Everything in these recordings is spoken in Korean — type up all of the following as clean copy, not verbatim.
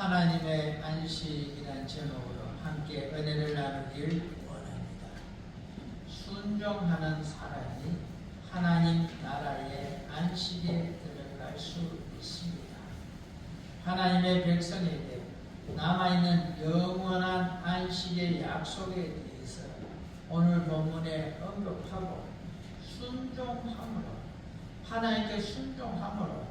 하나님의 안식이라는 제목으로 함께 은혜를 나누길 원합니다. 순종하는 사람이 하나님 나라의 안식에 들어갈 수 있습니다. 하나님의 백성에게 남아있는 영원한 안식의 약속에 대해서 오늘 본문에 언급하고 순종함으로, 하나님께 순종함으로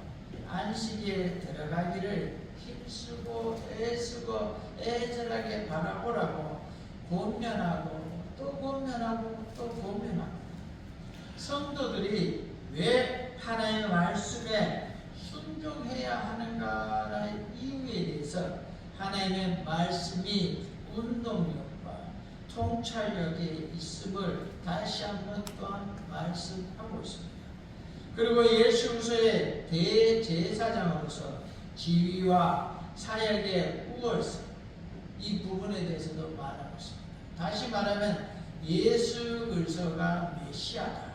안식에 들어가기를 힘쓰고 애쓰고 애절하게 바라보라고 권면하고 또 권면하고 또 권면합니다. 성도들이 왜 하나님의 말씀에 순종해야 하는가라는 이유에 대해서 하나님의 말씀이 운동력과 통찰력에 있음을 다시 한번 또한 말씀하고 있습니다. 그리고 예수께서의 대제사장으로서 지위와 사역의 우월성, 이 부분에 대해서도 말하고 있습니다. 다시 말하면 예수 그리스도가 메시아다,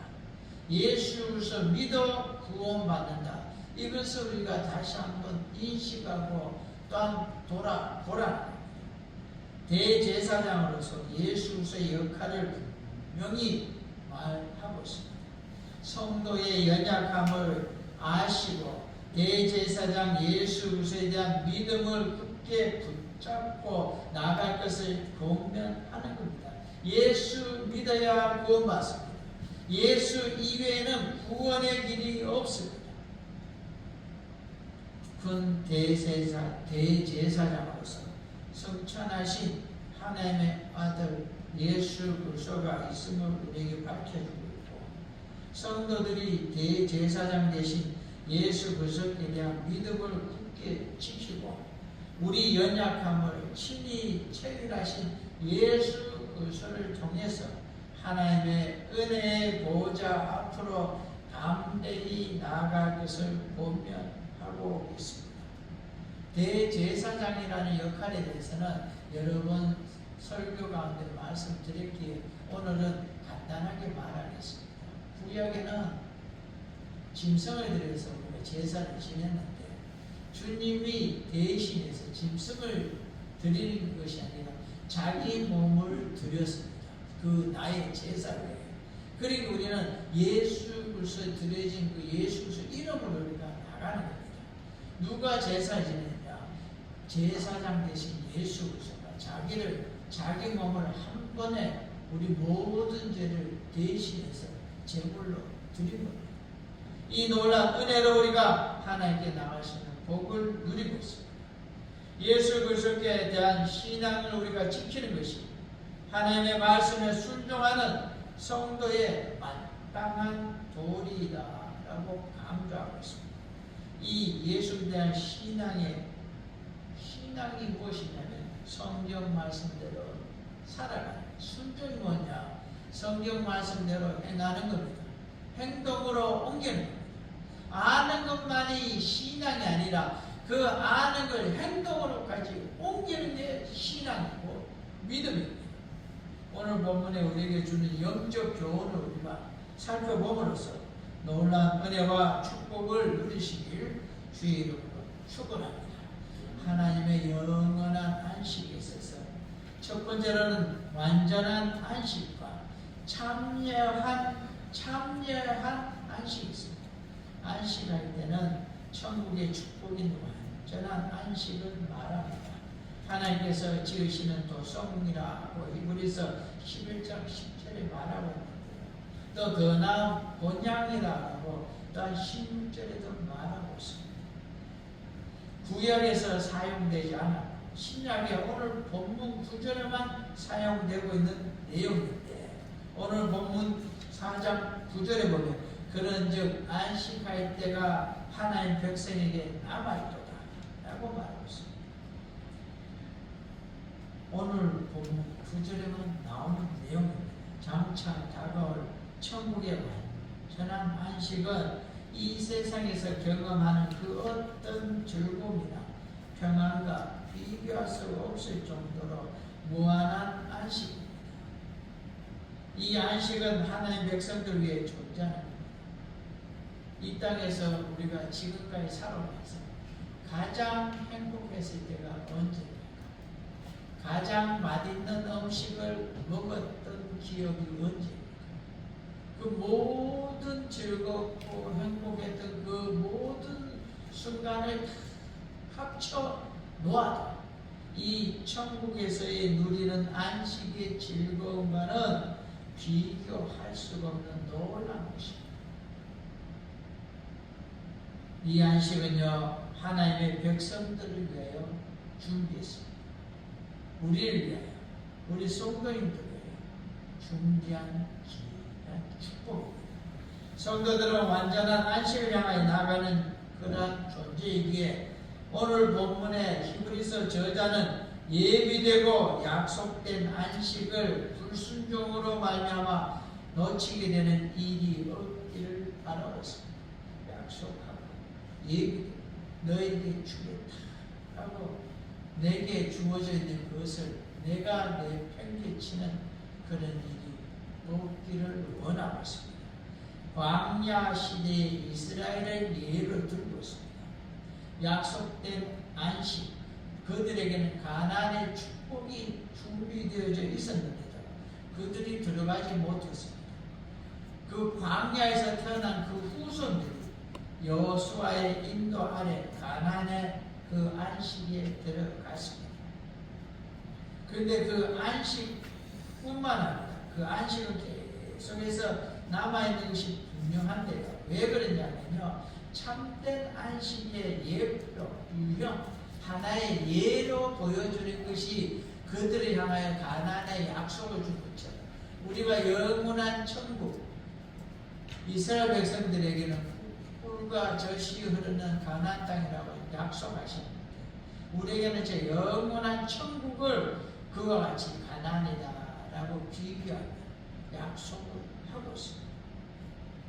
예수 그리스도 믿어 구원받는다, 이것을 우리가 다시 한번 인식하고 또한 돌아보라. 대제사장으로서 예수 그리스도의 역할을 분명히 말하고 있습니다. 성도의 연약함을 아시고 대제사장 예수 그리스도에 대한 믿음을 굳게 붙잡고 나아갈 것을 권면하는 겁니다. 예수 믿어야 구원받습니다. 예수 이외에는 구원의 길이 없습니다. 군 대제사장으로서 성천하신 하나님의 아들 예수 그리스도가 있음을 우리에게 밝혀주고 있고, 성도들이 대제사장 대신 예수 그리스도에 대한 믿음을 굳게 지키고 우리 연약함을 친히 체휼하신 예수 그리스도를 통해서 하나님의 은혜의 보좌 앞으로 담대히 나아갈 것을 권면하고 있습니다. 대제사장이라는 역할에 대해서는 여러 번 설교 가운데 말씀드렸기에 오늘은 간단하게 말하겠습니다. 구약에는 짐승을 들여서 우리가 제사를 지냈는데 주님이 대신해서 짐승을 드리는 것이 아니라 자기 몸을 드렸습니다. 그 나의 제사를. 그리고 우리는 예수 그리스도에 드려진 그 예수 그리스도 이름으로 우리가 나가는 겁니다. 누가 제사를 지내느냐? 제사장 대신 예수 그리스도가 자기 몸을 한 번에 우리 모든 죄를 대신해서 제물로 드린 겁니다. 이 놀라운 은혜로 우리가 하나님께 나갈 수 있는 복을 누리고 있습니다. 예수 그리스도에 대한 신앙을 우리가 지키는 것이 하나님의 말씀에 순종하는 성도의 마땅한 도리이다라고 강조하고 있습니다. 이 예수에 대한 신앙이 무엇이냐면 성경 말씀대로 살아가는, 순종이 뭐냐? 성경 말씀대로 행하는 겁니다. 행동으로 옮기는 겁니다. 아는 것만이 신앙이 아니라 그 아는 걸 행동으로까지 옮기는 게 신앙이고 믿음입니다. 오늘 본문에 우리에게 주는 영적 교훈을 우리가 살펴봄으로써 놀라운 은혜와 축복을 누리시길 주의 이름으로 축원합니다. 하나님의 영원한 안식에 있어서 첫 번째로는 완전한 안식과 참여한 안식이 있습니다. 안식할 때는 천국의 축복인 완전한 안식을 말합니다. 하나님께서 지으시는 도성이라고 히브리서 11장 10절에 말하고 있는데요. 또 더 나은 본향이라고 또한 16절에도 말하고 있습니다. 구약에서 사용되지 않아 신약에 오늘 본문 9절에만 사용되고 있는 내용인데, 오늘 본문 4장 9절에 보면 그런즉 안식할 때가 하나님 백성에게 남아있도다 라고 말하고 있습니다. 오늘 본문 9절에만 나오는 내용입니다. 장차 다가올 천국의 완전한 안식은 이 세상에서 경험하는 그 어떤 즐거움이나 평안과 비교할 수 없을 정도로 무한한 안식입니다. 이 안식은 하나님 백성들 위해 존재하는 겁니다. 이 땅에서 우리가 지금까지 살아오면서 가장 행복했을 때가 언제입니까? 가장 맛있는 음식을 먹었던 기억이 언제입니까? 그 모든 즐겁고 행복했던 그 모든 순간을 다 합쳐 놓아도 이 천국에서의 누리는 안식의 즐거움과는 비교할 수가 없는 놀라운 것입니다. 이 안식은요, 하나님의 백성들을 위하여 준비했습니다. 우리를 위하여, 우리 성도님들을 위하여 준비한 귀한 축복입니다. 성도들은 완전한 안식을 향하여 나가는 그러한 존재이기에 오늘 본문의 히브리서 저자는 예비되고 약속된 안식을 불순종으로 말미암아 놓치게 되는 일이 없기를 바라었습니다. 약속하고 예비되고 너에게 주겠다 하고 내게 주어져 있는 것을 내가 내팽개치는 그런 일이 없기를 원하고 있습니다. 광야 시대의 이스라엘을 예로 들고 있습니다. 약속된 안식, 그들에게는 가나안의 축복이 준비되어져 있었는데도 그들이 들어가지 못했습니다. 그 광야에서 태어난 그 후손들이 여호수아의 인도 아래 가나안의 그 안식에 들어갔습니다. 그런데 그 안식뿐만 아니라 그 안식은 계속해서 남아있는 것이 분명한데요. 왜 그러냐면요, 참된 안식의 예표, 유형, 하나의 예로 보여주는 것이 그들을 향하여 가나안의 약속을 준 것처럼 우리가 영원한 천국, 이스라엘 백성들에게는 꿀과 젖이 흐르는 가나안 땅이라고 약속하셨는데 우리에게는 저 영원한 천국을 그와 같이 가나안이다라고 비교하며 약속을 하고 있습니다.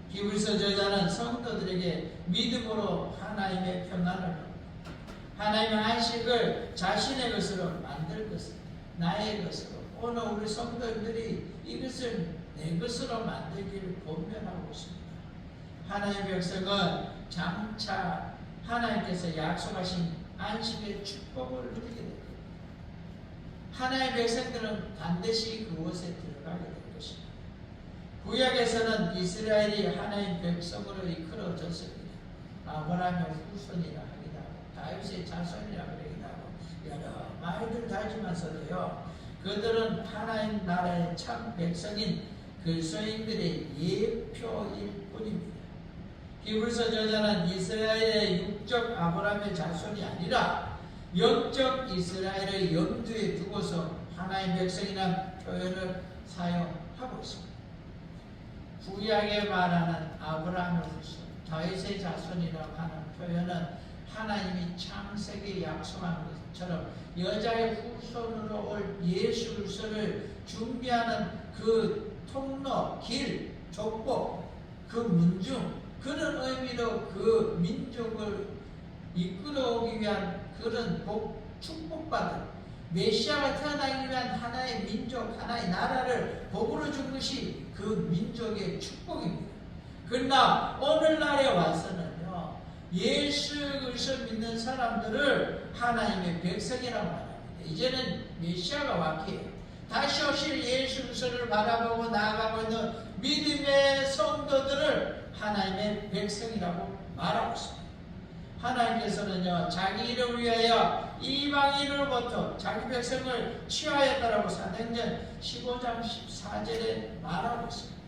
히브리서 저자는 성도들에게 믿음으로 하나님의 평안을, 하나님의 안식을 자신의 것으로 만들 것을, 나의 것으로, 오늘 우리 성도들이 이것을 내 것으로 만들기를 권면하고 있습니다. 하나님의 백성은 장차 하나님께서 약속하신 안식의 축복을 누리게 됩니다. 하나님의 백성들은 반드시 그곳에 들어가게 될 것입니다. 구약에서는 이스라엘이 하나님의 백성으로 이끌어졌습니다. 아브라함의 후손이라 하기도 하고 다윗의 자손이라 그러기도 하고 여러 말들 다지만서도요, 그들은 하나님 나라의 참 백성인 그리스도인들의 예표일 뿐입니다. 히브리서 저자는 이스라엘의 육적 아브라함의 자손이 아니라 영적 이스라엘의 염두에 두고서 하나님의 백성이라는 표현을 사용하고 있습니다. 구약에 말하는 아브라함의 후손, 다윗의 자손이라고 하는 표현은 하나님이 창세기에 약속한 것처럼 여자의 후손으로 올 예수 그리스도를 준비하는 그 통로, 길, 족보, 그 문중, 그런 의미로 그 민족을 이끌어오기 위한 그런 축복받은 메시아가 태어나기 위한 하나의 민족, 하나의 나라를 복으로 준 것이 그 민족의 축복입니다. 그러나 오늘날에 와서는요, 예수 그리스도를 믿는 사람들을 하나님의 백성이라고 말합니다. 이제는 메시아가 왔기에 다시 오실 예수 그리스도를 바라보고 나아가고 있는 믿음의 성도들을 하나님의 백성이라고 말하고 있습니다. 하나님께서는요, 자기 이름을 위하여 이방인으로부터 자기 백성을 취하였다라고 사도행전 15장 14절에 말하고 있습니다.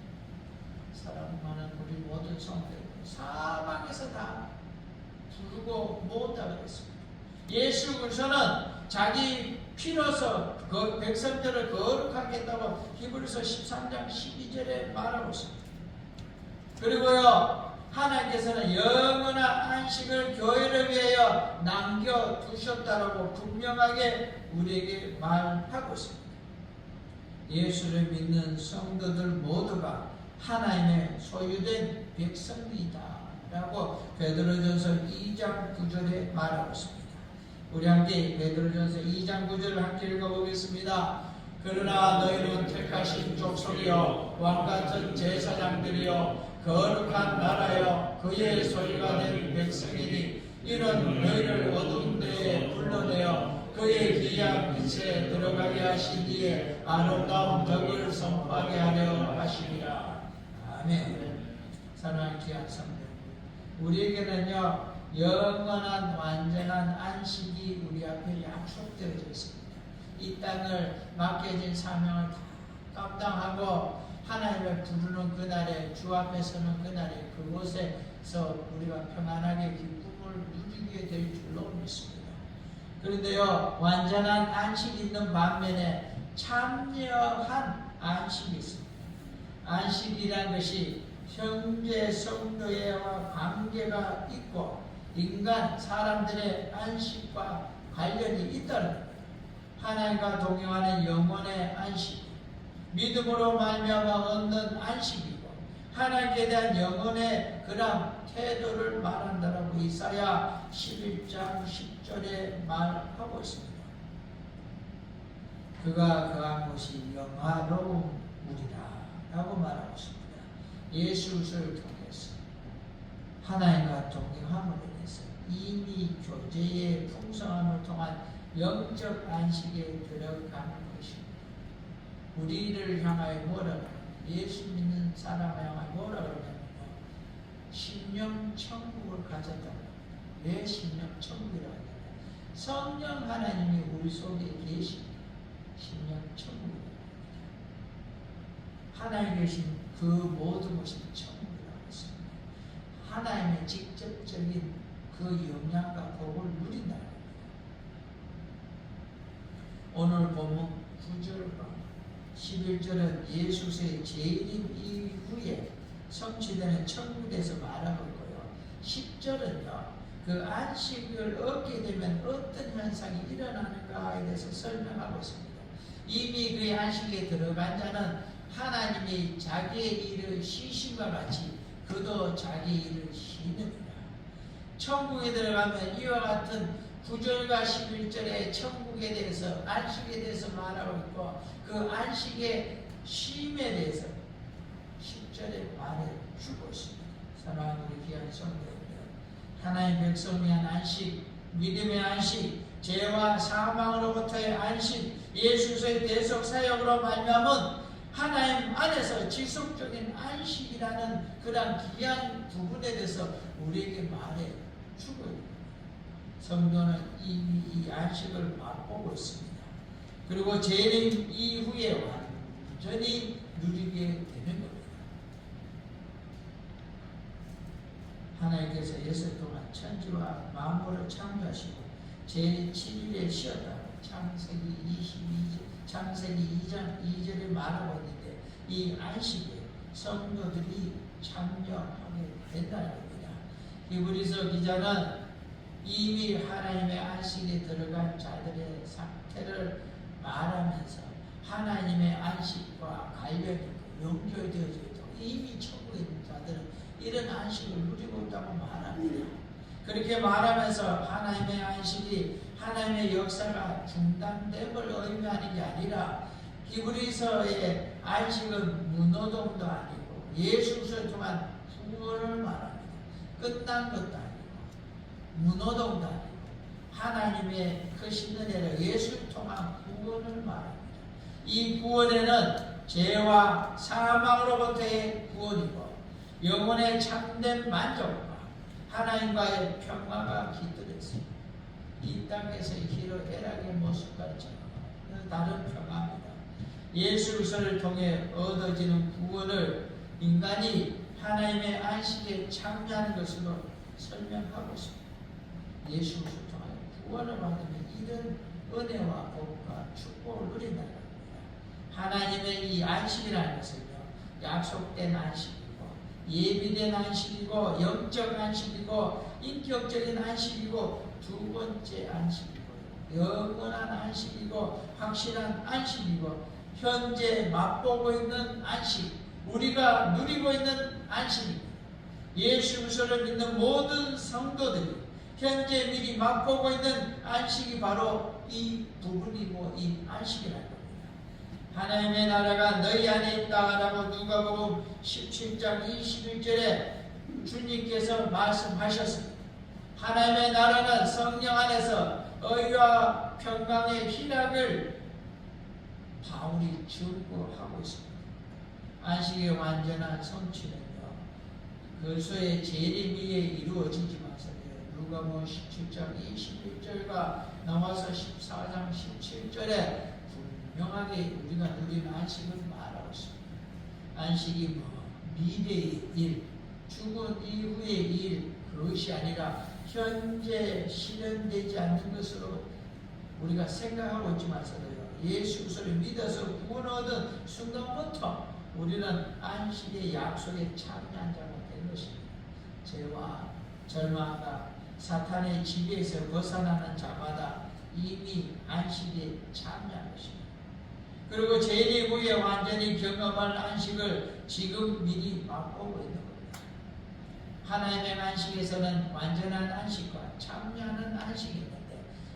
사랑하는 우리 모든 성도들, 사방에서 다 부르고 모은다 그랬습니다. 예수 그리스도는 자기 피로서 그 백성들을 거룩하게 했다고 히브리서 13장 12절에 말하고 있습니다. 그리고요, 하나님께서는 영원한 안식을 교회를 위하여 남겨두셨다라고 분명하게 우리에게 말하고 있습니다. 예수를 믿는 성도들 모두가 하나님의 소유된 백성이다 라고 베드로전서 2장 9절에 말하고 있습니다. 우리 함께 베드로전서 2장 9절을 함께 읽어보겠습니다. 그러나 너희는 택하신 족속이요 왕같은 제사장들이요 거룩한 나라여 그의 소유가 된 백성이니 이는 너희를 어두운 데에 불러내어 그의 기이한 빛에 들어가게 하신 뒤에 아름다운 덕을 선포하게 하려 하시니라. 아멘. 사랑하는 귀한 성도, 우리에게는요 영원한 완전한 안식이 우리 앞에 약속되어져 있습니다. 이 땅을 맡겨진 사명을 다 감당하고 하나님을 부르는 그날에, 주 앞에 서는 그날에, 그곳에서 우리가 평안하게 기쁨을 누리게 될 줄로 믿습니다. 그런데요 완전한 안식이 있는 반면에 참여한 안식이 있습니다. 안식이란 것이 형제 성도와 관계가 있고 인간 사람들의 안식과 관련이 있다는 겁니다. 하나님과 동행하는 영혼의 안식, 믿음으로 말미암아 얻는 안식이고 하나님께 대한 영혼의 그런 태도를 말한다라고 이사야 11장 10절에 말하고 있습니다. 그가 거한 곳이 영화로우리라 라고 말하고 있습니다. 예수를 통해서 하나님과 동행함으로 인해서 이미 교제의 풍성함을 통한 영적 안식에 들어가는 것입니다. 우리를 향하여 뭐라 그러냐? 예수 믿는 사람을 향하여 뭐라 그러냐면요, 심령 천국을 가졌다. 왜 심령 천국이라고 하냐? 성령 하나님이 우리 속에 계신 심령 천국이라고 합니다. 하나님 계신 그 모든 것이 천국이라고 했습니다. 하나님의 직접적인 그 영향과 복을 누린다는 겁니다. 오늘 본문 9절과 11절은 예수의 재림 이후에 성취되는 천국에 대해서 말하고 있고요. 10절은요, 그 안식을 얻게 되면 어떤 현상이 일어나는가에 대해서 설명하고 있습니다. 이미 그 안식에 들어간 자는 하나님이 자기의 일을 쉬심과 같이 그도 자기 일을 쉬느니라. 천국에 들어가면 이와 같은 9절과 11절의 천국에 대해서, 안식에 대해서 말하고 있고 그 안식의 쉼에 대해서 10절에 말해주고 있습니다. 사랑하는 우리 귀한 성도님들, 하나님 백성을 위한 안식, 믿음의 안식, 죄와 사망으로부터의 안식, 예수의 대속 사역으로 말미암은 하나님 안에서 지속적인 안식이라는 그런 귀한 부분에 대해서 우리에게 말해주고 있습니다. 성도는 이미 이 안식을 맛보고 있습니다. 그리고 재림 이후에 완전히 누리게 되는 겁니다. 하나님께서 예수 동안 천지와 만물을 창조하시고 제7일에 쉬었다고 창세기 2장 2절에 말하고 있는데, 이 안식에 성도들이 참여하게 된다는 겁니다. 히브리서 기자는 이미 하나님의 안식에 들어간 자들의 상태를 말하면서 하나님의 안식과 관련이 연결되어져 있고 이미 천국에 있는 자들은 이런 안식을 누리고 있다고 말합니다. 그렇게 말하면서 하나님의 안식이, 하나님의 역사가 중단됨을 의미하는 게 아니라 히브리서의 안식은 무노동도 아니고 예수를 통한 구원을 말합니다. 끝난 것도 아니고 무노동도 아니고 하나님의 크신 은혜로 예수를 통한 구원을 말합니다. 이 구원에는 죄와 사망으로부터의 구원이고 영혼의 참된 만족과 하나님과의 평화가 깃들어 있습니다. 이 땅에서의 희로애락의 모습과처럼 다른 평화입니다. 예수 그리스도를 통해 얻어지는 구원을 인간이 하나님의 안식에 참여하는 것으로 설명하고 있습니다. 예수 그리스도를 통해 구원을 받으면 이런 은혜와 복과 축복을 누린다는 겁니다. 하나님의 이 안식이라는 것은요, 약속된 안식이고 예비된 안식이고 영적 안식이고 인격적인 안식이고 두 번째 안식이고 영원한 안식이고 확실한 안식이고 현재 맛보고 있는 안식, 우리가 누리고 있는 안식입니다. 예수 그리스도를 믿는 모든 성도들이 현재 미리 맛보고 있는 안식이 바로 이 부분이고 이 안식이라는 겁니다. 하나님의 나라가 너희 안에 있다라고 누가복음 17장 21절에 주님께서 말씀하셨습니다. 하나님의 나라는 성령 안에서 의와 평강의 희락을 바울이 증거하고 있습니다. 안식의 완전한 성취는요, 그리스도의 재림위에 이루어지지만서요, 누가복음 17장 21절과 나와서 14장 17절에 분명하게 우리가 누리는 안식을 말하고 있습니다. 안식이 미래의 일, 죽은 이후의 일, 그것이 아니라 현재 실현되지 않는 것으로 우리가 생각하고 있지만서도요, 예수 그리스도를 믿어서 구원 얻은 순간부터 우리는 안식의 약속에 참여한 자가 된 것입니다. 죄와 절망과 사탄의 지배에서 벗어나는 자마다 이미 안식에 참여한 것입니다. 그리고 재림 후에 완전히 경험할 안식을 지금 미리 맛보고 있는 겁니다. 하나님의 안식에서는 완전한 안식과 참여하는 안식이 있는데,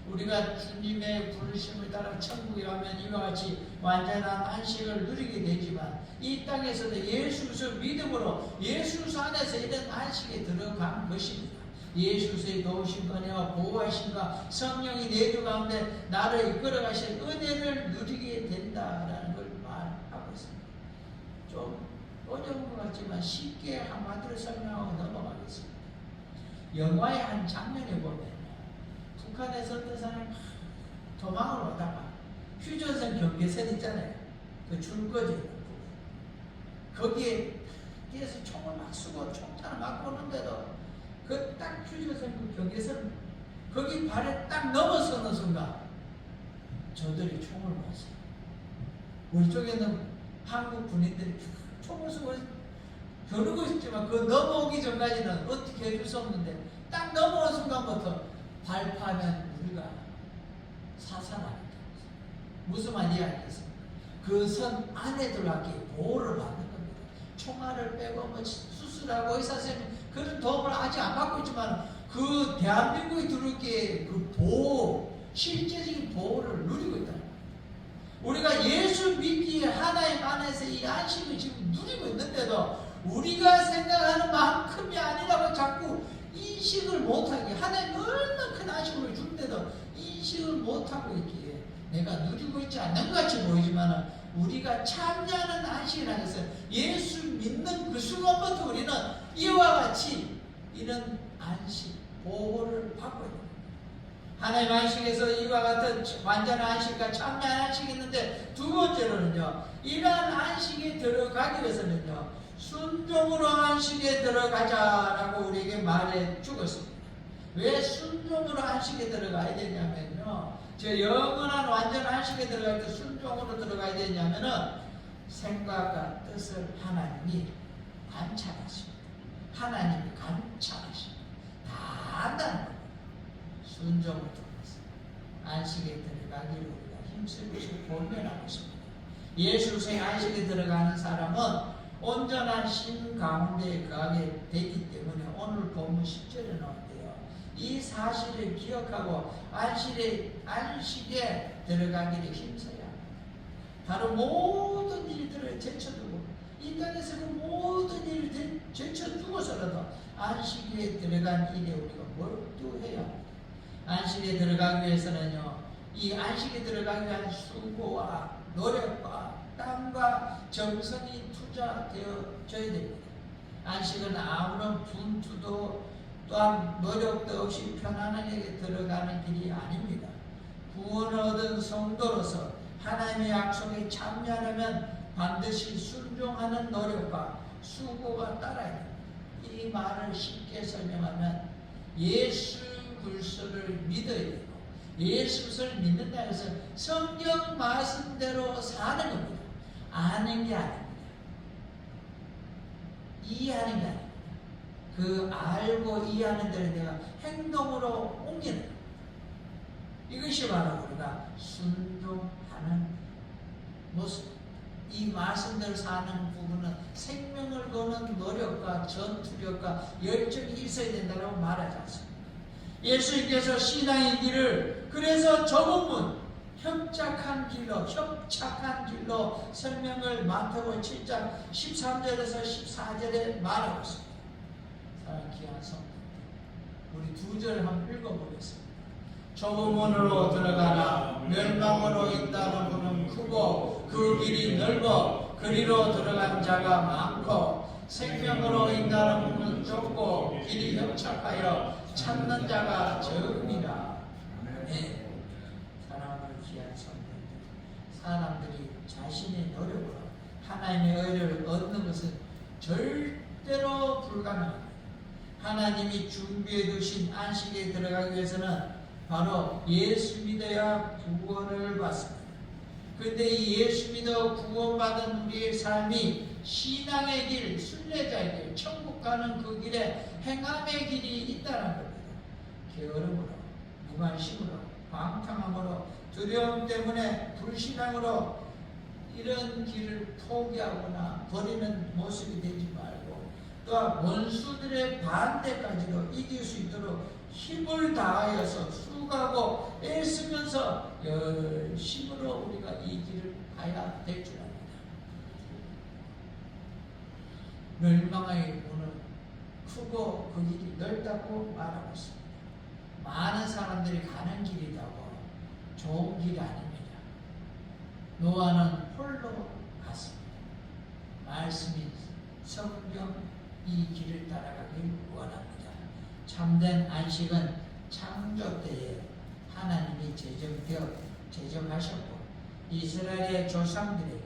우리가 주님의 부르심을 따라 천국에 가면 이와 같이 완전한 안식을 누리게 되지만, 이 땅에서도 예수 그리스도 믿음으로 예수 그리스도 안에서 이런 안식에 들어간 것입니다. 예수 그리스도의 도우신 은혜와 보호하심과 성령이 내주 가운데 나를 이끌어 가신 은혜를 누리게 된다라는 걸 말하고 있습니다. 좀 어려운 것 같지만 쉽게 한마디로 설명하고 넘어가겠습니다. 영화의 한 장면에 보면 북한에서 어떤 사람이 도망을 오다가 휴전선 경계선 있잖아요. 그 줄 꺼져 있는 부분. 거기에 뒤에서 총을 막 쏘고 총탄을 막 보는데도 그 딱 휴전선 그 경계선 거기 발에 딱 넘어서는 순간 저들이 총을 맞아요. 우리 쪽에는 한국 군인들이 총을 쏘고 겨누고 있지만 그 넘어오기 전까지는 어떻게 해줄 수 없는데, 딱 넘어온 순간부터 발파하면 우리가 사살하니까. 무슨 말인지 알겠습니까? 그 선 안에 들어가게 보호를 받는 겁니다. 총알을 빼고 뭐 수술하고 의사 선생님 그런 도움을 아직 안 받고 있지만, 그 대한민국에 들어오기에 그 보호, 실제적인 보호를 누리고 있다. 우리가 예수 믿기에 하나님 안에서 이 안식을 지금 누리고 있는데도 우리가 생각하는 만큼이 아니라고 자꾸 인식을 못하게, 하나님 얼마나 큰 안식을 줄 때도 인식을 못하고 있기에 내가 누리고 있지 않는 것 같이 보이지만, 우리가 참여하는 안식이라는 것은 예수 믿는 그 순간부터 우리는 이와 같이 이런 안식, 보호를 받고 있는 겁니다. 하나님 안식에서 이와 같은 완전한 안식과 참여한 안식이 있는데, 두 번째로는요, 이러한 안식에 들어가기 위해서는요, 순종으로 안식에 들어가자라고 우리에게 말해 주었습니다. 왜 순종으로 안식에 들어가야 되냐면요, 저 영원한 완전한 안식에 들어갈 때 순종으로 들어가야 되냐면은 생각과 뜻을 하나님이 관찰하십니다. 하나님이 관찰하십니다. 다 안다는 겁니다. 순종을 통해서 안식에 들어가기를 우리가 힘쓰고 본면하고 있습니다. 예수 그리스도의 안식에 들어가는 사람은 온전한 신 가운데 거하게 되기 때문에 오늘 본문 10절에 나오는데요, 이 사실을 기억하고 안식에 들어가기를 힘써야 합니다. 바로 모든 일들을 제쳐두고, 이 땅에서 그 모든 일을 제쳐두고서라도 안식에 들어간 일에 우리가 몰두해야 합니다. 안식에 들어가기 위해서는요, 이 안식에 들어가기 위한 수고와 노력과 땀과 정성이 투자되어져야 됩니다. 안식은 아무런 분투도 또한 노력도 없이 편안하게 들어가는 길이 아닙니다. 구원 얻은 성도로서 하나님의 약속에 참여하려면 반드시 순종하는 노력과 수고가 따라야 됩니다. 이 말을 쉽게 설명하면 예수 그리스도를 믿어야 되고, 예수 그리스도를 믿는다는 것은 성경 말씀대로 사는 겁니다. 아는 게 아닙니다. 이해하는 게 아닙니다. 그 알고 이해하는 대로 내가 행동으로 옮기는 겁니다. 이것이 바로 우리가 순종하는 모습. 이 말씀대로 사는 부분은 생명을 거는 노력과 전투력과 열정이 있어야 된다고 말하지 않습니다. 예수님께서 신앙의 길을 그래서 좁은 문, 협착한 길로 설명을 마태복음 7장 13절에서 14절에 말하고 있습니다. 사랑하는 귀한 성도들, 우리 2절 한번 읽어보겠습니다. 좁은 문으로 들어가나 멸망으로 인도하는 문은 크고 그 길이 넓어 그리로 들어간 자가 많고 생명으로 인도하는 문은 좁고 길이 협착하여 찾는 자가 적음이라. 네. 사랑하는 귀한 성도들, 사람들이 자신의 노력으로 하나님의 의를 얻는 것은 절대로 불가능합니다. 하나님이 준비해 두신 안식에 들어가기 위해서는 바로 예수 믿어야 구원을 받습니다. 그런데 이 예수 믿어 구원받은 우리의 삶이 신앙의 길, 순례자의 길, 천국 가는 그 길에 행함의 길이 있다는 겁니다. 게으름으로, 무관심으로, 방탕함으로, 두려움 때문에 불신앙으로 이런 길을 포기하거나 버리는 모습이 되지 말고, 또한 원수들의 반대까지도 이길 수 있도록 힘을 다하여서 수고하고 애쓰면서 열심으로 우리가 이 길을 가야 될 줄 압니다. 멸망의 문은 크고 그 길이 넓다고 말하고 있습니다. 많은 사람들이 가는 길이라고 좋은 길이 아닙니다. 노아는 홀로 갔습니다. 말씀이 성경 이 길을 따라가길 원합니다. 참된 안식은 창조 때에 하나님이 제정하셨고 이스라엘의 조상들에게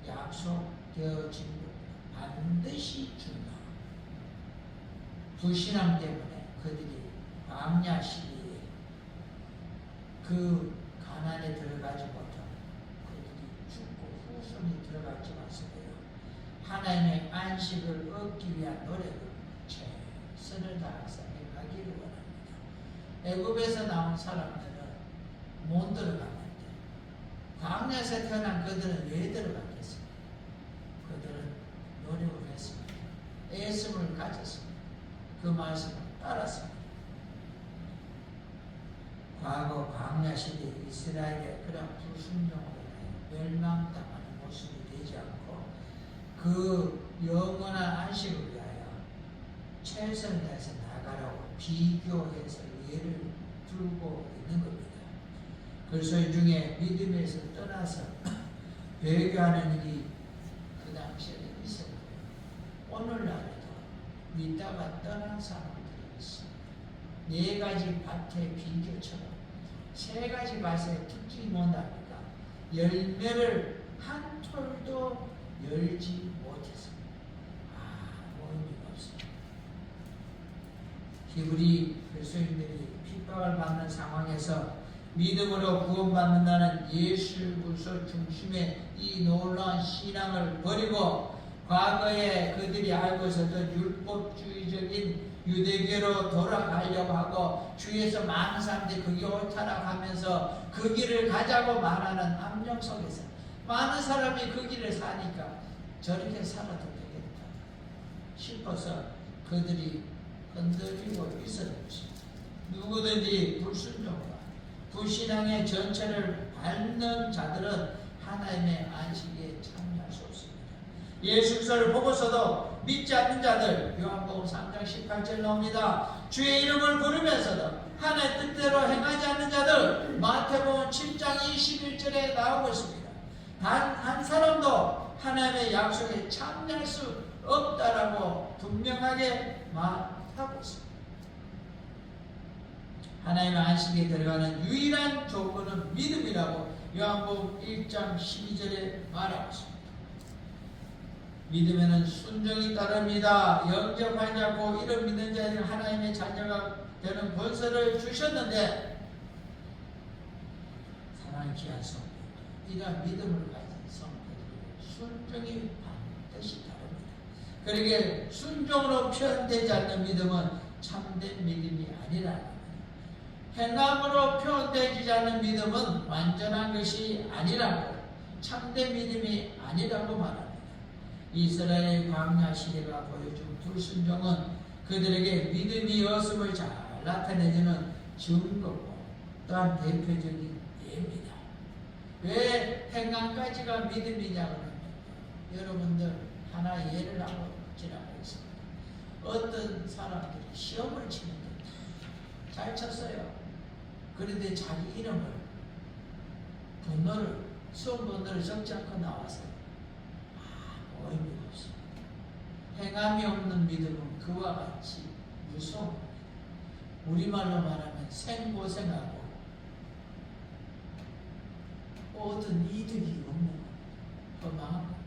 약속되어진 것 반드시 준다. 불신앙 때문에 그들이 광야 시대에 그 가나안에 들어가지 못하고 그들이 죽고 후손이 들어가지 않았어요. 하나님의 안식을 얻기 위한 노력을 최선을 다해서 가기를 원합니다. 애굽에서 나온 사람들은 못 들어가는데 광야에서 태어난 그들은 왜 들어갔겠습니까? 그들은 노력을 했습니다. 애씀을 가졌습니다. 그 말씀을 따랐습니다. 과거 광야 시대 이스라엘의 그런 불순종으로 멸망당하는 모습이 되지 않고 그 영원한 안식을 위하여 최선을 다해서 나가라고 비교해서 예를 들고 있는 겁니다. 그래서 이 중에 믿음에서 떠나서 배교하는 일이 그 당시에는 있었고 오늘날에도 믿다가 떠난 사람들이 있습니다. 4가지 밭의 비교처럼 3가지 밭의 특징이 뭔답니까? 열매를 한 톨도 열지 못했습니다. 아무 의미가 없습니다. 히브리 그리스도인들이 핍박을 받는 상황에서 믿음으로 구원받는다는 예수 그리스도 중심의 이 놀라운 신앙을 버리고 과거에 그들이 알고 있었던 율법주의적인 유대교로 돌아가려고 하고 주위에서 많은 사람들이 그게 옳다라고 하면서 그 길을 가자고 말하는 압력 속에서 많은 사람이 그 길을 사니까 저렇게 살아도 되겠다 싶어서 그들이 흔들리고 있었던 것입니다. 누구든지 불순종과 불신앙의 전체를 밟는 자들은 하나님의 안식에 참여할 수 없습니다. 예수 그리스도를 보고서도 믿지 않는 자들, 요한복음 3장 18절 나옵니다. 주의 이름을 부르면서도 하나님의 뜻대로 행하지 않는 자들, 마태복음 7장 21절에 나오고 있습니다. 단 한 사람도 하나님의 약속에 참여할 수 없다라고 분명하게 말하고 있습니다. 하나님의 안식에 들어가는 유일한 조건은 믿음이라고 요한복음 1장 12절에 말하고 있습니다. 믿음에는 순종이 따릅니다. 영접하지 않고 이런 믿는 자에게 하나님의 자녀가 되는 권세를 주셨는데 사랑의 귀한 성도, 이러한 믿음을 가진 성도들에게 순종이 반드시 다릅니다. 그러기에 순종으로 표현되지 않는 믿음은 참된 믿음이 아니라는 겁니다. 행함으로 표현되지 않는 믿음은 완전한 것이 아니라고, 참된 믿음이 아니라고 말합니다. 이스라엘 광야 시대가 보여준 불순종은 그들에게 믿음이 없음을 잘 나타내주는 증거고 또한 대표적인 예입니다. 왜 행함까지가 믿음이냐고는 여러분들 하나 예를 하고 지나고 있습니다. 어떤 사람들이 시험을 치는데 잘 쳤어요. 그런데 자기 이름을 번호를 수험 번호를 적지 않고 나왔어요. 아무 의미가 없습니다. 행함이 없는 믿음은 그와 같이 무서운 겁니다. 우리말로 말하면 생고생하고 모든 이득이 없는 겁니다. 망한 겁니다.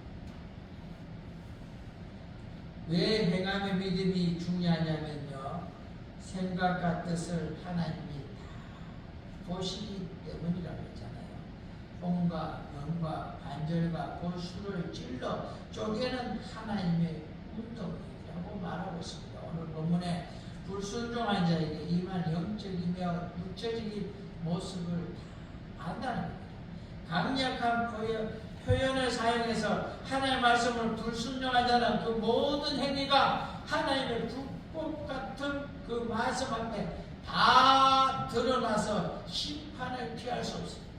왜 행함의 믿음이 중요하냐면요, 생각과 뜻을 하나님이 다 보시기 때문이라고 했잖아요. 홍과 명과 반절과 골수를 찔러 쪼개는 하나님의 운동이라고 말하고 있습니다. 오늘 본문에 불순종한 자에게 임한 영적이며 육체적인 모습을 다 안다는 겁니다. 강력한 표현을 사용해서 하나님의 말씀을 불순종한 자는 그 모든 행위가 하나님의 불법 같은 그 말씀 앞에 다 드러나서 심판을 피할 수 없습니다.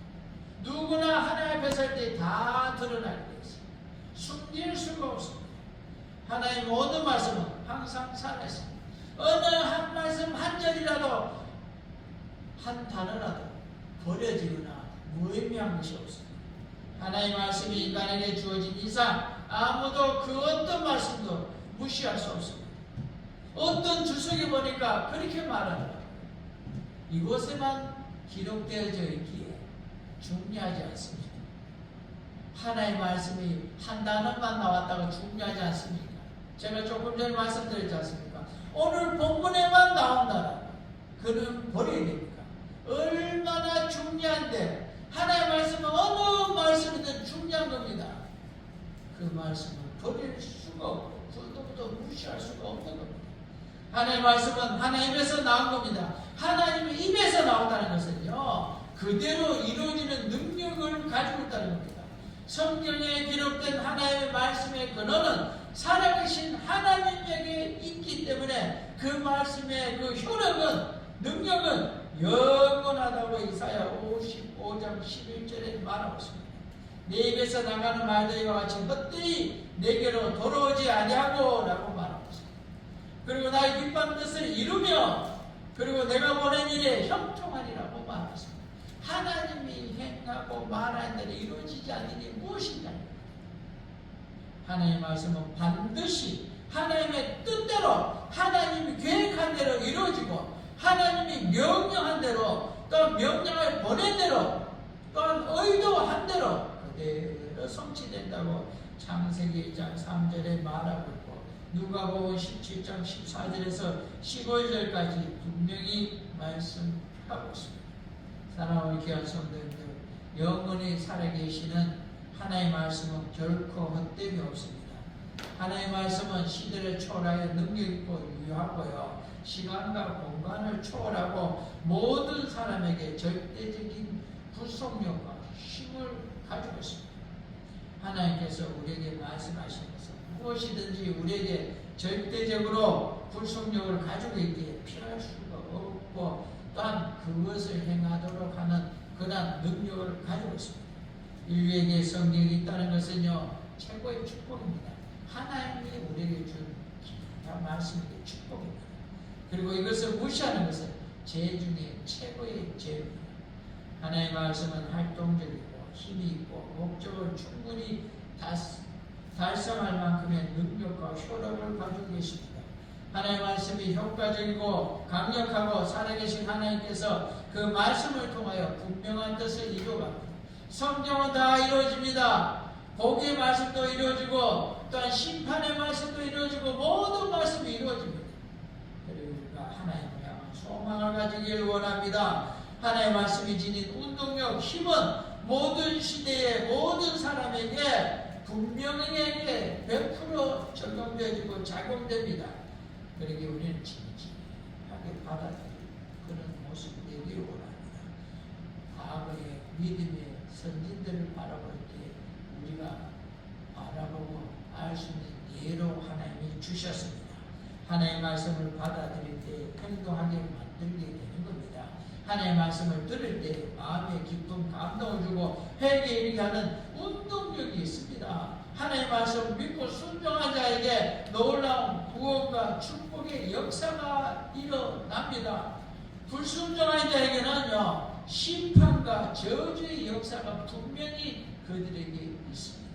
누구나 하나님 앞에 설 때 다 드러나게 되어 있습니다. 숨길 수가 없습니다. 하나님의 모든 말씀은 항상 살아있습니다. 어느 한 말씀 한 절이라도 한 단어라도 버려지거나 무의미한 것이 없습니다. 하나님의 말씀이 인간에게 주어진 이상 아무도 그 어떤 말씀도 무시할 수 없습니다. 어떤 주석에 보니까 그렇게 말하더라고요. 이곳에만 기록되어져 있기에 중요하지 않습니다. 하나님의 말씀이 한 단어만 나왔다고 중요하지 않습니까? 제가 조금 전에 말씀드렸지 않습니까? 오늘 본문에만 나온다라 그는 버려야 됩니까? 얼마나 중요한데 하나님의 말씀은 어느 말씀이든 중요한 겁니다. 그 말씀은 버릴 수가 없고 불도부터 무시할 수가 없는 겁니다. 하나님의 말씀은 하나님에서 나온 겁니다. 하나님의 입에서 나온다는 것은요, 그대로 이루어지는 능력을 가지고 있다는 겁니다. 성경에 기록된 하나님의 말씀의 근원은 살아계신 하나님에게 있기 때문에 그 말씀의 그 효력은, 능력은 영원하다고 이사야 55장 11절에 말하고 있습니다. 내 입에서 나가는 말들과 같이 헛되이 내게로 돌아오지 아니하고 라고 말하고 있습니다. 그리고 나의 기뻐하는 뜻을 이루며 그리고 내가 보낸 일에 형통하리라고 말하고 있습니다. 하나님이 행하고 말하는 대로 이루어지지 않는 게 무엇이냐? 하나님의 말씀은 반드시 하나님의 뜻대로 하나님이 계획한 대로 이루어지고 하나님이 명령한 대로 또 명령을 보낸 대로 또한 의도한 대로 그대로 성취된다고 창세기 1장 3절에 말하고 있고 누가복음 17장 14절에서 15절까지 분명히 말씀하고 있습니다. 사랑하는 귀한 성도님들, 영원히 살아계시는 하나님의 말씀은 결코 헛됨이 없습니다. 하나님의 말씀은 시대를 초월하여 능력있고 유효하고요, 시간과 공간을 초월하고 모든 사람에게 절대적인 불속력과 힘을 가지고 있습니다. 하나님께서 우리에게 말씀하신 것은 무엇이든지 우리에게 절대적으로 불속력을 가지고 있기에 피할 수가 없고 또한 그것을 행하도록 하는 그러한 능력을 가지고 있습니다. 인류에게 성경이 있다는 것은요, 최고의 축복입니다. 하나님이 우리에게 준 말씀이 축복입니다. 그리고 이것을 무시하는 것은 죄 중에 최고의 죄입니다. 하나님의 말씀은 활동적이고 힘이 있고 목적을 충분히 달성할 만큼의 능력과 효력을 가지고 계십니다. 하나님의 말씀이 효과적이고 강력하고 살아계신 하나님께서 그 말씀을 통하여 분명한 뜻을 이루어갑니다. 성경은 다 이루어집니다. 복의 말씀도 이루어지고 또한 심판의 말씀도 이루어지고 모든 말씀이 이루어집니다. 그리고 우리가 하나님을 향한 소망을 가지기를 원합니다. 하나님의 말씀이 지닌 운동력, 힘은 모든 시대의 모든 사람에게 분명하게 100% 적용되어지고 작용됩니다. 그러기에 우리는 진지하게 받아들이는 그런 모습이 되기를 원합니다. 과거의 믿음의 선진들을 바라볼 때 우리가 바라보고 알 수 있는 예로 하나님이 주셨습니다. 하나님의 말씀을 받아들일 때 행동하게 만들게 되는 겁니다. 하나님의 말씀을 들을 때 마음의 기쁨, 감동을 주고 회개에 이르게 하는 운동력이 있습니다. 하나님의 말씀을 믿고 순종한 자에게 놀라운 구원과 축복의 역사가 일어납니다. 불순종한 자에게는요, 심판과 저주의 역사가 분명히 그들에게 있습니다.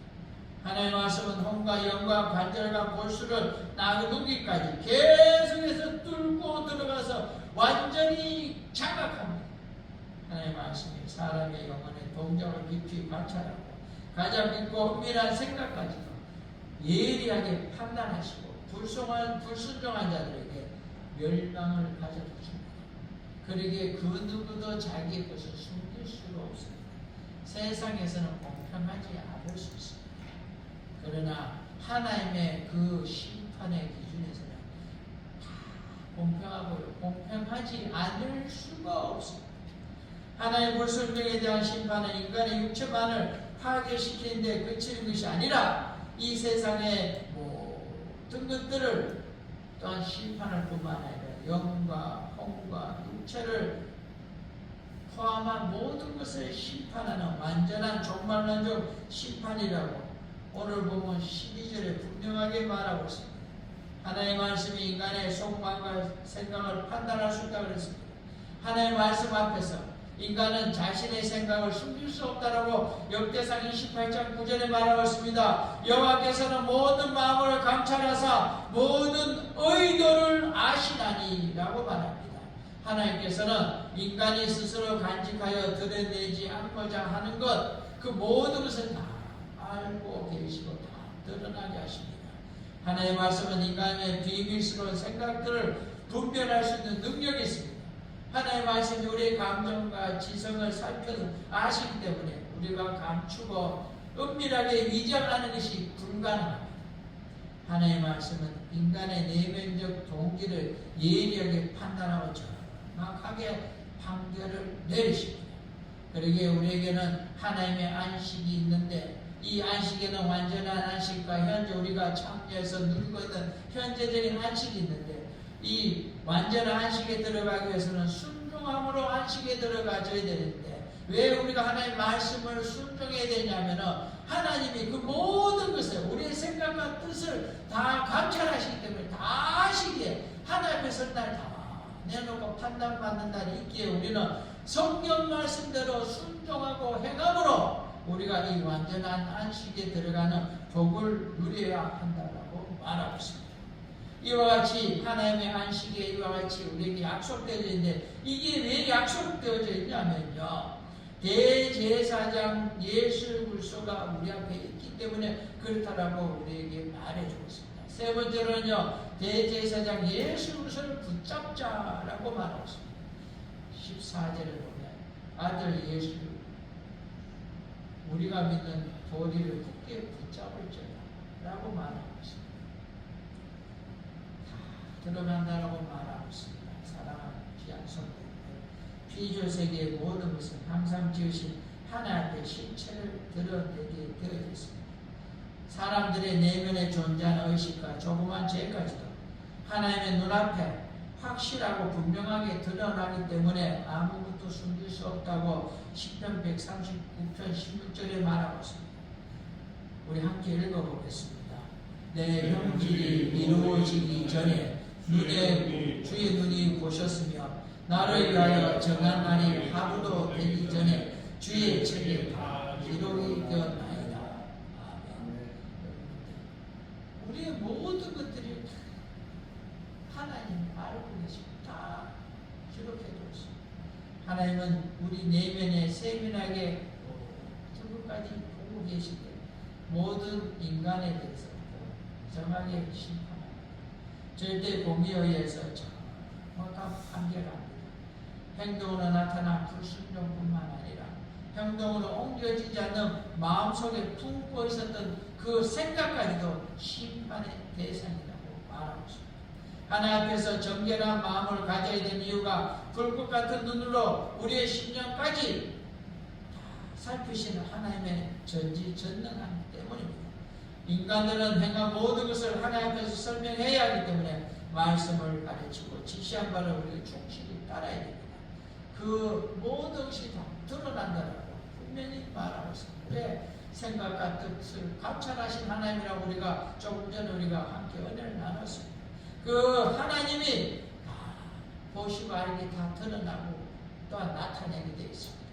하나님의 말씀은 혼과 영과 관절과 골수를 나누기까지 계속해서 뚫고 들어가서 완전히 장악합니다. 하나님의 말씀이 사람의 영혼의 동작을 깊이 관찰하고 가장 깊고 은밀한 생각까지도 예리하게 판단하시고 불순종한 자들에게 멸망을 가져다 줍니다. 그러기에 그 누구도 자기의 것을 숨길 수가 없습니다. 세상에서는 공평하지 않을 수 있습니다. 그러나 하나님의 그 심판의 기준에서는 다 공평하고요, 공평하지 않을 수가 없습니다. 하나님의 불순종에 대한 심판은 인간의 육체만을 파괴시키는 데 그치는 것이 아니라 이 세상의 모든 것들을 또한 심판할 뿐만 아니라 영과 혼과 육체를 포함한 모든 것을 심판하는 완전한 종말론적 심판이라고 오늘 보면 12절에 분명하게 말하고 있습니다. 하나님의 말씀이 인간의 속마음과 생각을 판단할 수 있다고 그랬습니다. 하나님의 말씀 앞에서 인간은 자신의 생각을 숨길 수 없다라고 역대상 28장 9절에 말하고 있습니다. 여호와께서는 모든 마음을 감찰하사 모든 의도를 아시나니 라고 말합니다. 하나님께서는 인간이 스스로 간직하여 드러내지 않고자 하는 것, 그 모든 것을 다 알고 계시고 다 드러나게 하십니다. 하나님의 말씀은 인간의 비밀스러운 생각들을 분별할 수 있는 능력이 있습니다. 하나님의 말씀이 우리의 감정과 지성을 살펴서 아시기 때문에 우리가 감추고 은밀하게 위장하는 것이 불가능합니다. 하나님의 말씀은 인간의 내면적 동기를 예리하게 판단하고 정확하게 판결을 내리십니다. 그러기에 우리에게는 하나님의 안식이 있는데 이 안식에는 완전한 안식과 현재 우리가 참여해서 누리고 있는 현재적인 안식이 있는데 이 완전한 안식에 들어가기 위해서는 순종함으로 안식에 들어가줘야 되는데 왜 우리가 하나님의 말씀을 순종해야 되냐면은 하나님이 그 모든 것을 우리의 생각과 뜻을 다 감찰하시기 때문에 다 아시기에 하나님 앞에서 날 다 내놓고 판단받는 날이 있기에 우리는 성경 말씀대로 순종하고 행함으로 우리가 이 완전한 안식에 들어가는 복을 누려야 한다고 말하고 있습니다. 이와 같이 하나님의 안식에 이와 같이 우리에게 약속되어져 있는데 이게 왜 약속되어져 있냐면요, 대제사장 예수 그리스도가 우리 앞에 있기 때문에 그렇다라고 우리에게 말해주고 있습니다. 세 번째로는요, 대제사장 예수 그리스도를 붙잡자라고 말하고 있습니다. 14절에 보면 아들 예수 우리가 믿는 도리를 굳게 붙잡을지라고 말하고 있습니다. 다 들어간다라고 말하고 있습니다. 사랑하는 귀한 성도들, 피조세계의 모든 것은 항상 지으신 하나님 앞에 실체를 드러내게 되어 있습니다. 사람들의 내면에 존재하는 의식과 조그만 죄까지도 하나님의 눈앞에 확실하고 분명하게 드러나기 때문에 아무것도 숨길 수 없다고 시편 139편 16절에 말하고 있습니다. 우리 함께 읽어보겠습니다. 내 형질이 이루어지기 전에 주의 눈이 보셨으며 나를 위하여 정한 날이 하루도 되기 전에 주의 책에 다 기록이 되었나이다. 아멘. 우리의 모든 것들이 하나님 알고 계시고 다 기록해두고 있습니다. 하나님은 우리 내면에 세밀하게 누구까지 보고 계시기 때문에 모든 인간에 대해서 정확하게 심판합니다. 절대 공의에 의해서 정확한 판결합니다. 행동으로 나타난 불순종뿐만 아니라 행동으로 옮겨지지 않는 마음속에 품고 있었던 그 생각까지도 심판의 대상이라고 말하고 있습니다. 하나님 앞에서 정결한 마음을 가져야 되는 이유가 불꽃 같은 눈으로 우리의 심령까지 다 살피시는 하나님의 전지전능함 때문입니다. 인간들은 행한 모든 것을 하나님 앞에서 설명해야 하기 때문에 말씀을 가르치고 지시한 바를 우리가 충실히 따라야 됩니다. 그 모든 것이 다 드러난다라고 분명히 말하고 있습니다. 왜? 생각과 뜻을 감찰하신 하나님이라고 우리가 조금 전에 우리가 함께 은혜를 나눴습니다. 그 하나님이 보시고 알게 다 드러나고 또한 나타내게 되어 있습니다.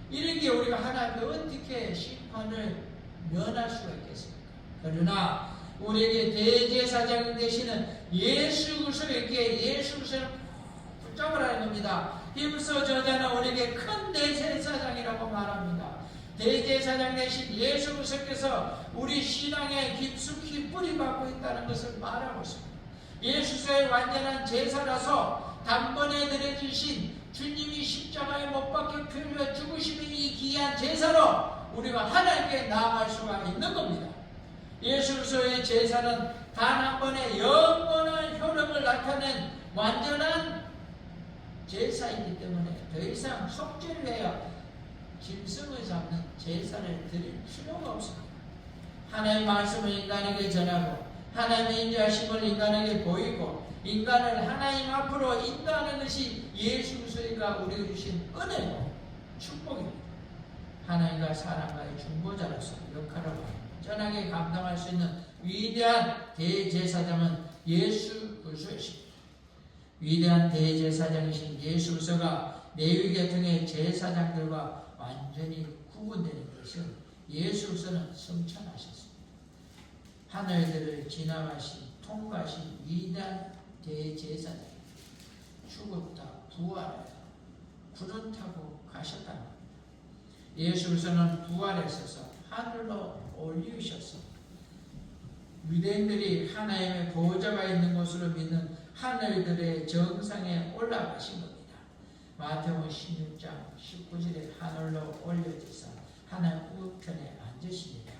이런 게 우리가 하나님께 어떻게 심판을 면할 수가 있겠습니까? 그러나 우리에게 대제사장 되시는 예수 그리스도에게 예수 그리스도를 붙잡으라는 겁니다. 히브리서 저자는 우리에게 큰 대제사장이라고 말합니다. 대제사장 되신 예수 그리스도께서 우리 신앙에 깊숙이 뿌리박고 있다는 것을 말하고 있습니다. 예수의 완전한 제사라서 단번에 드려주신 주님이 십자가에 못 박혀 피흘려 죽으심의 이 귀한 제사로 우리가 하나님께 나아갈 수가 있는 겁니다. 예수 그리스도의 제사는 단 한 번의 영원한 효력을 나타낸 완전한 제사이기 때문에 더 이상 속죄를 해야 짐승을 잡는 제사를 드릴 필요가 없습니다. 하나님의 말씀을 인간에게 전하고 하나님의 인자하심을 인간에게 보이고 인간을 하나님 앞으로 인도하는 것이 예수 그리스도가 우리에게 주신 은혜고 축복입니다. 하나님과 사람과의 중보자로서 역할을 완전하게 감당할 수 있는 위대한 대제사장은 예수 그리스도이십니다. 위대한 대제사장이신 예수 그리스도가 레위 계통의 제사장들과 완전히 구분되는 것은 예수 그리스도는 성천하셨습니다. 하늘들을 지나가신 통과하신 위대한 대제사장, 죽었다 부활하여 구름 타고 가셨다는 겁니다. 예수 그리스도는 부활하셔서 하늘로 올리우셔서 유대인들이 하나님의 보호자가 있는 곳으로 믿는 하늘들의 정상에 올라가신 겁니다. 마태복음 16장 19절에 하늘로 올려져서 하나님 우편에 앉으시니라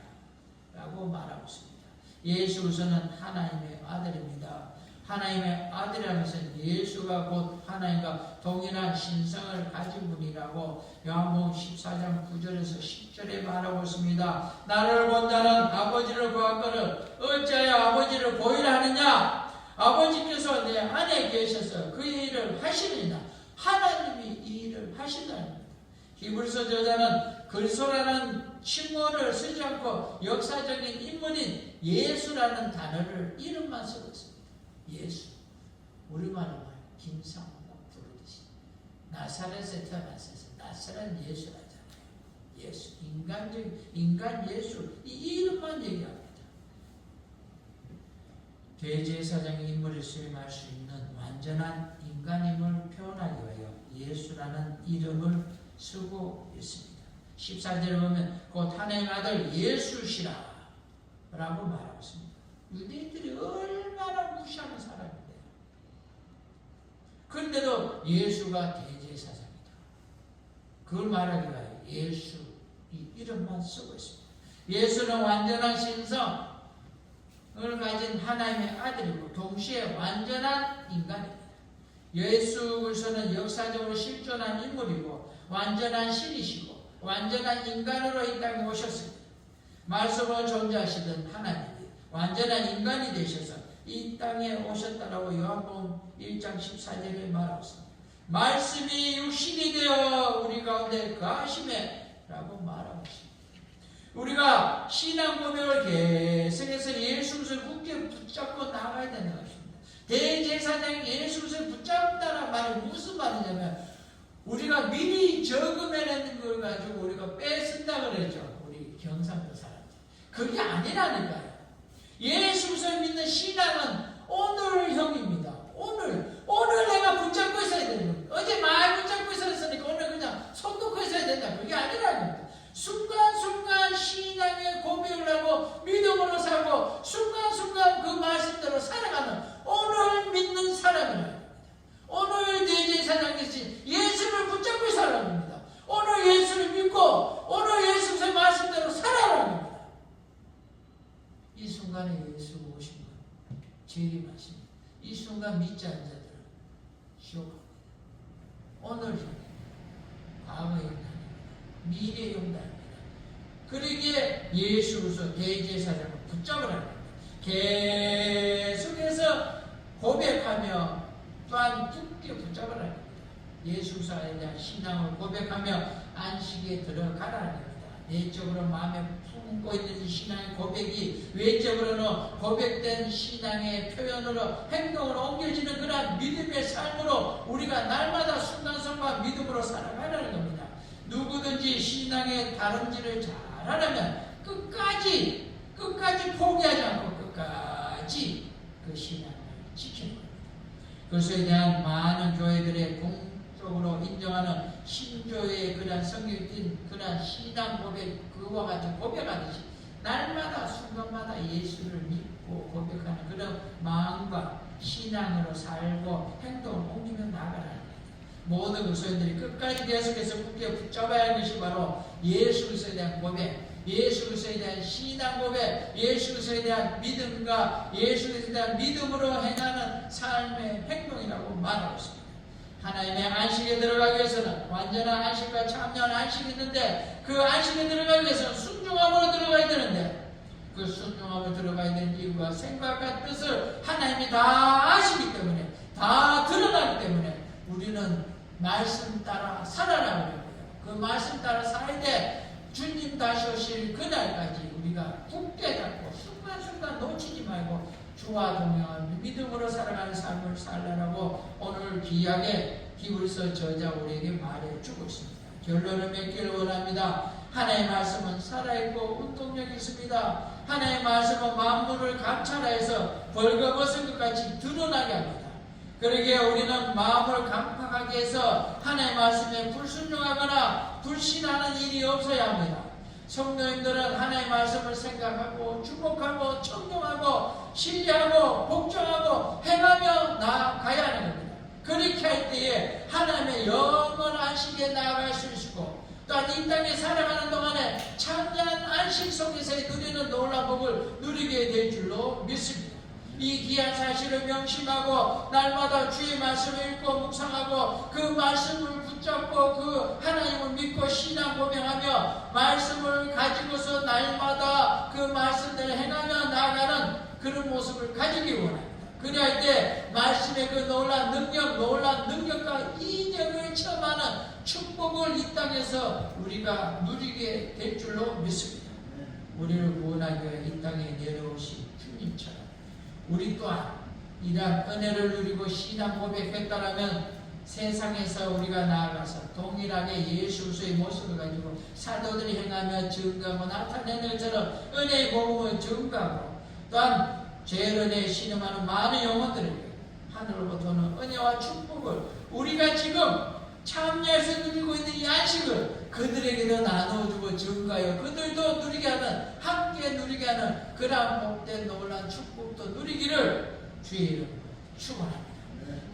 라고 말하고 있습니다. 예수 그리스도는 하나님의 아들입니다. 하나님의 아들이라는 것은 예수가 곧 하나님과 동일한 신성을 가진 분이라고 요한복음 14장 9절에서 10절에 말하고 있습니다. 나를 본 자는 아버지를 보았거늘 어찌하여 아버지를 보이라 하느냐? 아버지께서 내 안에 계셔서 그의 일을 하시느냐? 하나님이 이 일을 하신다는 겁니다. 히브리서 저자는 그리스도라는 칭호를 쓰지 않고 역사적인 인물인 예수라는 단어를 이름만 쓰고 있습니다. 예수, 우리말로 김상옥 부르듯이 나사렛에 태어났어서 나사렛 예수라잖아요. 예수, 인간 예수, 이 이름만 얘기합니다. 대제사장의 인물을 수임할 수 있는 완전한 인간임을 표현하기 위하여 예수라는 이름을 쓰고 있습니다. 14절에 보면 곧 하나님의 아들 예수시라 라고 말하고 있습니다. 유대인들이 얼마나 무시하는 사람인데요. 그런데도 예수가 대제사장이다. 그걸 말하기 위하여 예수 이 이름만 쓰고 있습니다. 예수는 완전한 신성을 가진 하나님의 아들이고 동시에 완전한 인간입니다. 예수 그리스도는 역사적으로 실존한 인물이고 완전한 신이시고 완전한 인간으로 이 땅에 오셨습니다. 말씀으로 존재하시던 하나님이 완전한 인간이 되셔서 이 땅에 오셨다라고 요한복음 1장 14절에 말하고 있습니다. 말씀이 육신이 되어 우리 가운데 거하시매 라고 말하고 있습니다. 우리가 신앙 고백을 계속해서 예수 그리스도를 굳게 붙잡고 나가야 되는 것입니다. 대제사장이 예수 그리스도를 붙잡다는 말이 무슨 말이냐면 우리가 미리 저금해내는 걸 가지고 우리가 뺏은다 그러죠. 우리 경상도 사람들. 그게 아니라니까요. 예수 그리스도를 믿는 신앙은 오늘형입니다. 오늘 내가 붙잡고 있어야 되는 겁니다. 어제 많이 붙잡고 있었으니까 오늘 그냥 손 놓고 있어야 된다. 그게 아니라는 겁니다. 순간순간 신앙의 고백을 하고 믿음으로 살고 순간순간 그 말씀대로 살아가는 오늘 믿는 사람이라는 겁니다. 오늘 대제사장 대신 예수를 붙잡고 살아가는 겁니다. 오늘 예수를 믿고 오늘 예수의 말씀대로 살아가는 겁니다. 이 순간에 예수가 오신 것 재림하십니다. 이 순간 믿지 않은 자들은 지옥합니다. 오늘 형, 과거의 용단입니다. 미래의 용단입니다. 그러기에 예수 그리스도 대제사장을 붙잡으라는 겁니다. 계속해서 고백하며 또한 굳게 붙잡으라는 겁니다. 예수 그리스도에 대한 신앙을 고백하며 안식에 들어가라는 겁니다. 내적으로 마음에 품고 있는 이 신앙의 고백이 외적으로는 고백된 신앙의 표현으로 행동으로 옮겨지는 그런 믿음의 삶으로 우리가 날마다 순간순간 믿음으로 살아가라는 겁니다. 누구든지 신앙의 다름질을 잘하려면 끝까지 포기하지 않고 끝까지 그 신앙을 지키는 겁니다. 그것에 대한 많은 교회들의 공적으로 인정하는 신조의 그런 성경에 띈 그런 신앙 고백, 그와 같은 고백하듯이 날마다 순간마다 예수를 믿고 고백하는 그런 마음과 신앙으로 살고 행동을 옮기며 나아가라는 거예요. 모든 그리스도인들이 끝까지 계속해서 굳게 붙잡아야 할 것이 바로 예수 그리스도에 대한 고백, 예수 그리스도에 대한 신앙 고백, 예수 그리스도에 대한 믿음과 예수 그리스도에 대한 믿음으로 행하는 삶의 행동이라고 말하고 있습니다. 하나님의 안식에 들어가기 위해서는 완전한 안식과 참여한 안식이 있는데 그 안식에 들어가기 위해서는 순종함으로 들어가야 되는데 그 순종함으로 들어가야 되는 이유가 생각과 뜻을 하나님이 다 아시기 때문에 다 드러나기 때문에 우리는 말씀 따라 살아나고 있고요. 그 말씀 따라 살아야 돼. 주님 다시 오실 그날까지 우리가 굳게 잡고 순간순간 놓치지 말고 주와 동행하며 믿음으로 살아가는 삶을 살라라고 오늘 귀하게 히브리서 저자 우리에게 말해주고 있습니다. 결론을 맺기를 원합니다. 하나님의 말씀은 살아있고 운동력이 있습니다. 하나님의 말씀은 만물을 감찰하여서 벌거벗은 것 같이 드러나게 합니다. 그러기에 우리는 마음을 강팍하게 해서 하나님의 말씀에 불순종하거나 불신하는 일이 없어야 합니다. 성도님들은 하나님의 말씀을 생각하고 주목하고 청종하고 신뢰하고 복종하고 행하며 나아가야 하는 겁니다. 그렇게 할 때에 하나님의 영원한 안식에 나아갈 수 있고 또한 이 땅에 살아가는 동안에 참된 안식 속에서 누리는 놀라운 복을 누리게 될 줄로 믿습니다. 이 귀한 사실을 명심하고 날마다 주의 말씀을 읽고 묵상하고 그 말씀을 붙잡고 그 하나님을 믿고 신앙 고백하며 말씀을 가지고서 날마다 그 말씀대로 행하며 나아가는 그런 모습을 가지기 원합니다. 그래야 때 말씀의 그 놀라운 능력과 이적을 체험하는 축복을 이 땅에서 우리가 누리게 될 줄로 믿습니다. 우리를 구원하기 위해 이 땅에 내려오신 주님처럼 우리 또한 이러한 은혜를 누리고 신앙 고백했다라면 세상에서 우리가 나아가서 동일하게 예수 그리스도의 모습을 가지고 사도들이 행하며 증거하고 나타내는 것처럼 은혜의 복음을 증거하고 또한 죄를 은혜에 신음하는 많은 영혼들에게 하늘로부터는 은혜와 축복을 우리가 지금 참여해서 누리고 있는 이 안식을 그들에게도 나눠주고 증거하여 그들도 누리게 하는 함께 누리게 하는 그러한 복된 놀라운 축복도 누리기를 주의 이름으로 축원합니다.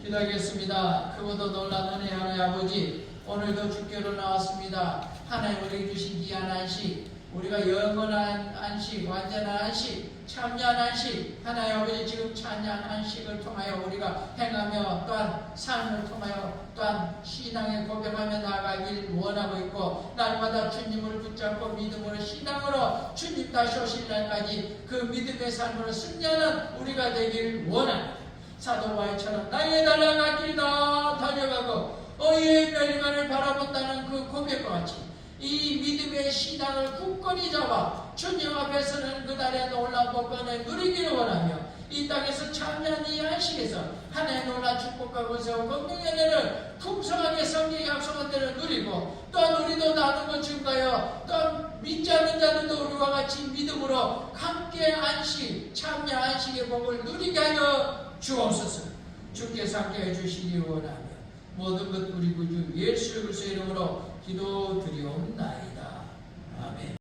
기도하겠습니다. 크고도 놀라운 은혜 하나의 아버지, 오늘도 주께로 나왔습니다. 하나님 우리에게 주신 귀한 안식, 우리가 영원한 안식, 완전한 안식, 참여한 안식, 하나님 아버지 지금 참여한 안식을 통하여 우리가 행하며 또한 삶을 통하여 또한 신앙에 고백하며 나아가길 원하고 있고 날마다 주님을 붙잡고 믿음으로 신앙으로 주님 다시 오실 날까지 그 믿음의 삶으로 승리하는 우리가 되길 원합니다. 사도 바울처럼 나의 달려갈 길이 다 달려가고 어이의 멸망을 바라본다는 그 고백과 같이 이 믿음의 신앙을 굳건히 잡아 주님 앞에서는 그날의 놀라운 복권을 누리기를 원하며 이 땅에서 참여한 이 안식에서 하나님의 놀라운 축복과 권세와 권능의 은혜를 풍성하게 성경의 약속한 대로 누리고 또한 우리도 나누고 증가하여 또한 믿지 않는 자들도 우리와 같이 믿음으로 함께 안식, 참여 안식의 복을 누리게 하여 주옵소서. 주께서 함께 해주시기 원하며 모든 것 우리 구주 예수 그리스도의 이름으로 기도드리옵나이다. 아멘.